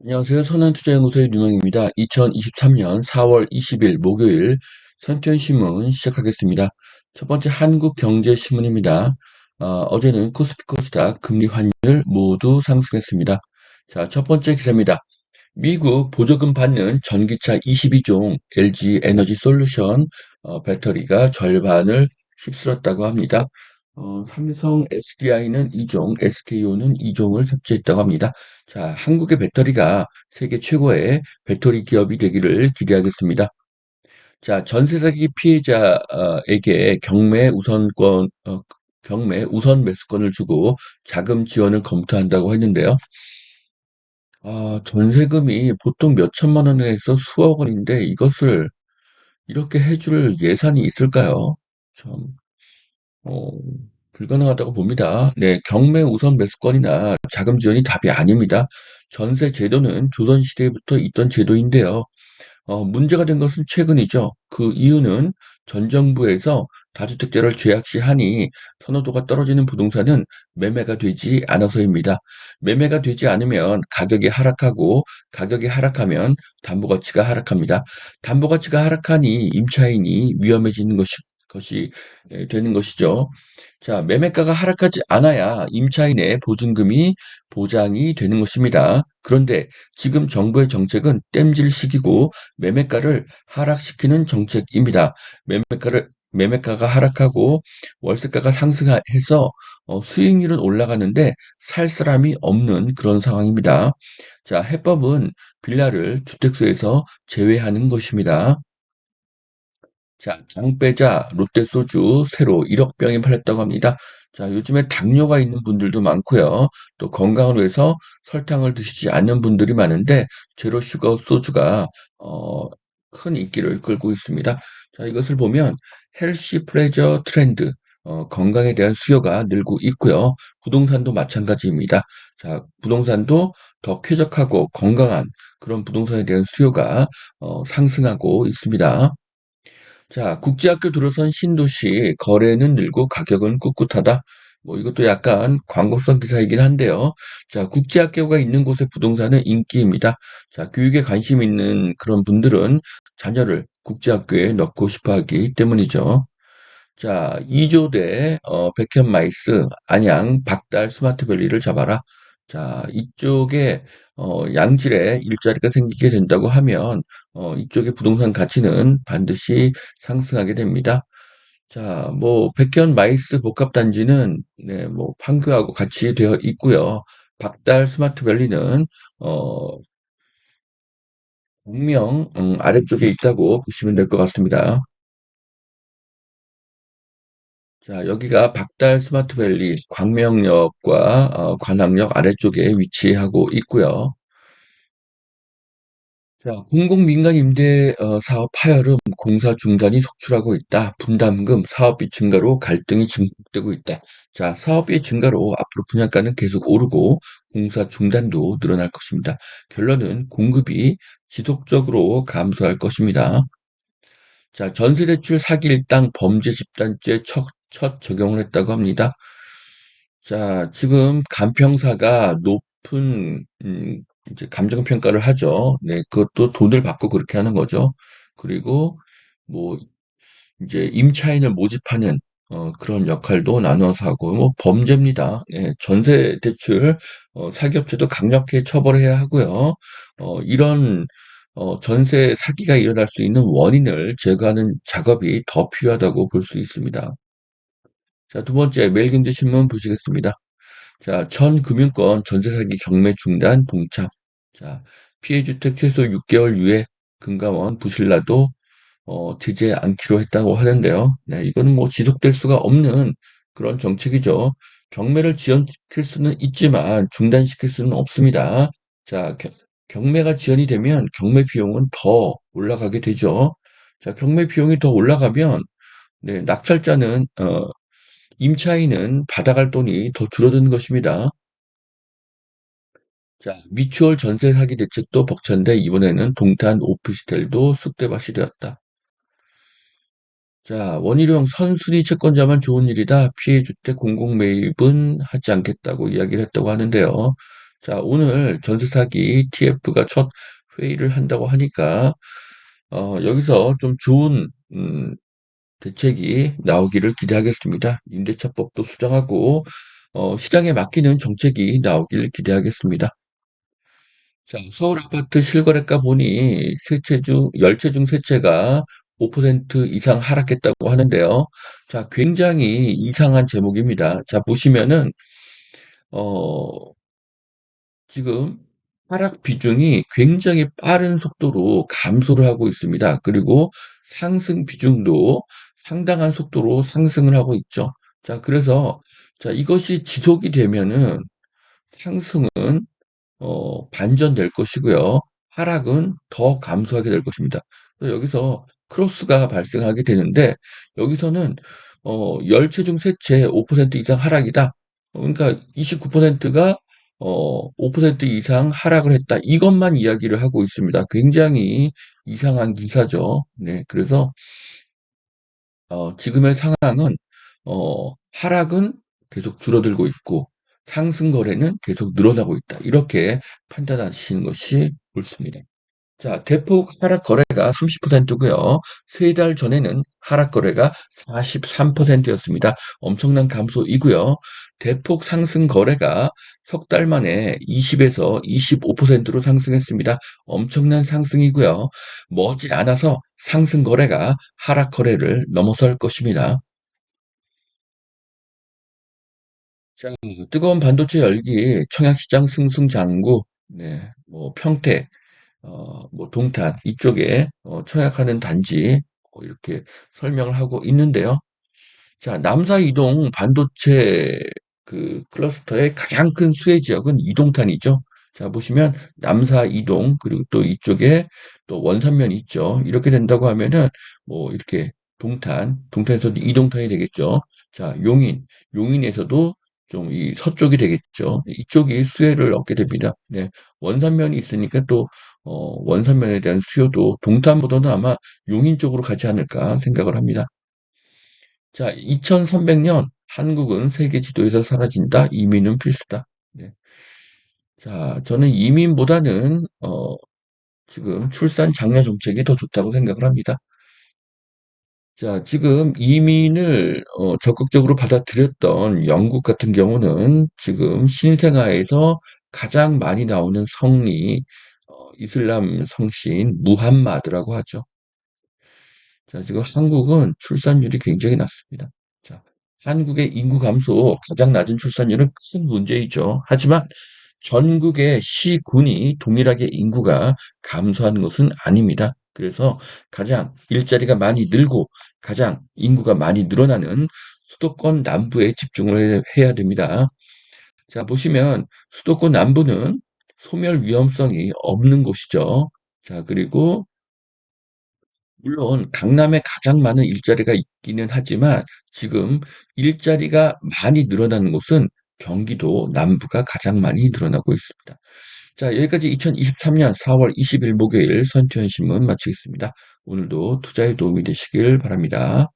안녕하세요. 선한투자연구소의 유명입니다. 2023년 4월 20일 목요일 선투연신문 시작하겠습니다. 첫 번째 한국경제신문입니다. 어제는 코스피 코스닥 금리 환율 모두 상승했습니다. 자, 첫 번째 기사입니다. 미국 보조금 받는 전기차 22종 LG 에너지 솔루션 배터리가 절반을 휩쓸었다고 합니다. 삼성 SDI는 2종, SK온은 2종을 탑재했다고 합니다. 자, 한국의 배터리가 세계 최고의 배터리 기업이 되기를 기대하겠습니다. 자, 전세 사기 피해자에게 경매 우선 매수권을 주고 자금 지원을 검토한다고 했는데요. 전세금이 보통 몇 천만 원에서 수억 원인데 이것을 이렇게 해줄 예산이 있을까요? 참, 어, 불가능하다고 봅니다. 네, 경매 우선 매수권이나 자금 지원이 답이 아닙니다. 전세 제도는 조선시대부터 있던 제도인데요. 문제가 된 것은 최근이죠. 그 이유는 전 정부에서 다주택자를 죄악시하니 선호도가 떨어지는 부동산은 매매가 되지 않아서입니다. 매매가 되지 않으면 가격이 하락하고 가격이 하락하면 담보가치가 하락합니다. 담보가치가 하락하니 임차인이 위험해지는 것이 되는 것이죠. 자, 매매가가 하락하지 않아야 임차인의 보증금이 보장이 되는 것입니다. 그런데 지금 정부의 정책은 땜질식이고 매매가를 하락시키는 정책입니다. 매매가가 하락하고 월세가가 상승해서 수익률은 올라가는데 살 사람이 없는 그런 상황입니다. 자, 해법은 빌라를 주택수에서 제외하는 것입니다. 자, 장빼자 롯데소주 새로 1억 병이 팔렸다고 합니다. 자, 요즘에 당뇨가 있는 분들도 많고요. 또 건강을 위해서 설탕을 드시지 않는 분들이 많은데 제로 슈거 소주가 어, 큰 인기를 끌고 있습니다. 자, 이것을 보면 헬시 플레저 트렌드, 건강에 대한 수요가 늘고 있고요. 부동산도 마찬가지입니다. 자, 부동산도 더 쾌적하고 건강한 그런 부동산에 대한 수요가 상승하고 있습니다. 자, 국제학교 들어선 신도시 거래는 늘고 가격은 꿋꿋하다. 뭐 이것도 약간 광고성 기사이긴 한데요. 자, 국제학교가 있는 곳의 부동산은 인기입니다. 자, 교육에 관심 있는 그런 분들은 자녀를 국제학교에 넣고 싶어 하기 때문이죠. 자, 2조대 백현마이스 안양 박달 스마트밸리를 잡아라. 자, 이쪽에 양질의 일자리가 생기게 된다고 하면 이쪽의 부동산 가치는 반드시 상승하게 됩니다. 자, 뭐 백현마이스 복합단지는 네, 뭐 판교하고 같이 되어 있고요. 박달 스마트밸리는 어, 광명 아래쪽에 있다고 보시면 될 것 같습니다. 자, 여기가 박달 스마트밸리 광명역과 관악역 아래쪽에 위치하고 있고요. 자, 공공민간 임대 사업 파열음, 공사 중단이 속출하고 있다. 분담금, 사업비 증가로 갈등이 증폭되고 있다. 자, 사업비 증가로 앞으로 분양가는 계속 오르고 공사 중단도 늘어날 것입니다. 결론은 공급이 지속적으로 감소할 것입니다. 자, 전세대출 사기 일당 범죄 집단죄 첫 적용을 했다고 합니다. 자, 지금 간평사가 높은 이제 감정 평가를 하죠. 네, 그것도 돈을 받고 그렇게 하는 거죠. 그리고 뭐 이제 임차인을 모집하는 그런 역할도 나누어서 하고 뭐 범죄입니다. 네, 전세 대출 사기업체도 강력하게 처벌해야 하고요. 이런 전세 사기가 일어날 수 있는 원인을 제거하는 작업이 더 필요하다고 볼 수 있습니다. 자, 두 번째 매일경제신문 보시겠습니다. 자, 전 금융권 전세 사기 경매 중단 동참. 자, 피해주택 최소 6개월 유예 금감원 부실라도 제재 않기로 했다고 하는데요. 네, 이거는 뭐 지속될 수가 없는 그런 정책이죠. 경매를 지연시킬 수는 있지만 중단시킬 수는 없습니다. 자, 경매가 지연이 되면 경매 비용은 더 올라가게 되죠. 자, 경매 비용이 더 올라가면 네, 낙찰자는 임차인은 받아갈 돈이 더 줄어드는 것입니다. 자, 미추홀 전세 사기 대책도 벅찬데 이번에는 동탄 오피스텔도 쑥대밭이 되었다. 자, 원희룡 선순위 채권자만 좋은 일이다. 피해 주택 공공 매입은 하지 않겠다고 이야기를 했다고 하는데요. 자, 오늘 전세 사기 TF가 첫 회의를 한다고 하니까 여기서 좀 좋은 대책이 나오기를 기대하겠습니다. 임대차법도 수정하고 시장에 맡기는 정책이 나오길 기대하겠습니다. 자, 서울 아파트 실거래가 보니 열 채 중 세채가 5% 이상 하락했다고 하는데요. 자, 굉장히 이상한 제목입니다. 자, 보시면은 어, 지금 하락 비중이 굉장히 빠른 속도로 감소를 하고 있습니다. 그리고 상승 비중도 상당한 속도로 상승을 하고 있죠. 자, 그래서 자, 이것이 지속이 되면은 상승은 반전될 것이고요. 하락은 더 감소하게 될 것입니다. 그래서 여기서 크로스가 발생하게 되는데 여기서는 열 채 중 세채 5% 이상 하락이다. 그러니까 29%가 5% 이상 하락을 했다. 이것만 이야기를 하고 있습니다. 굉장히 이상한 기사죠. 네, 그래서 지금의 상황은 하락은 계속 줄어들고 있고 상승 거래는 계속 늘어나고 있다. 이렇게 판단하시는 것이 옳습니다. 자, 대폭 하락 거래가 30%고요. 3달 전에는 하락 거래가 43%였습니다. 엄청난 감소이고요. 대폭 상승 거래가 석 달 만에 20에서 25%로 상승했습니다. 엄청난 상승이고요. 머지않아서 상승 거래가 하락 거래를 넘어설 것입니다. 자, 뜨거운 반도체 열기, 청약시장 승승장구, 네, 뭐 평택, 뭐 동탄 이쪽에 청약하는 단지 이렇게 설명을 하고 있는데요. 자, 남사 이동 반도체 그 클러스터의 가장 큰 수혜 지역은 이동탄이죠. 자, 보시면 남사 이동 그리고 또 이쪽에 또 원산면이 있죠. 이렇게 된다고 하면은 뭐 이렇게 동탄에서도 이동탄이 되겠죠. 자, 용인에서도 좀 이 서쪽이 되겠죠. 이쪽이 수혜를 얻게 됩니다. 네, 원산면이 있으니까 또 원산면에 대한 수요도 동탄보다는 아마 용인 쪽으로 가지 않을까 생각을 합니다. 자, 2300년 한국은 세계 지도에서 사라진다. 이민은 필수다. 네. 자, 저는 이민보다는 지금 출산 장려 정책이 더 좋다고 생각을 합니다. 자, 지금 이민을 적극적으로 받아들였던 영국 같은 경우는 지금 신생아에서 가장 많이 나오는 성이 이슬람 성신 무함마드라고 하죠. 자, 지금 한국은 출산율이 굉장히 낮습니다. 자, 한국의 인구 감소, 가장 낮은 출산율은 큰 문제이죠. 하지만 전국의 시군이 동일하게 인구가 감소하는 것은 아닙니다. 그래서 가장 일자리가 많이 늘고 가장 인구가 많이 늘어나는 수도권 남부에 집중을 해야 됩니다. 자, 보시면 수도권 남부는 소멸 위험성이 없는 곳이죠. 자, 그리고 물론 강남에 가장 많은 일자리가 있기는 하지만 지금 일자리가 많이 늘어나는 곳은 경기도 남부가 가장 많이 늘어나고 있습니다. 자, 여기까지 2023년 4월 20일 목요일 선투현 신문 마치겠습니다. 오늘도 투자에 도움이 되시길 바랍니다.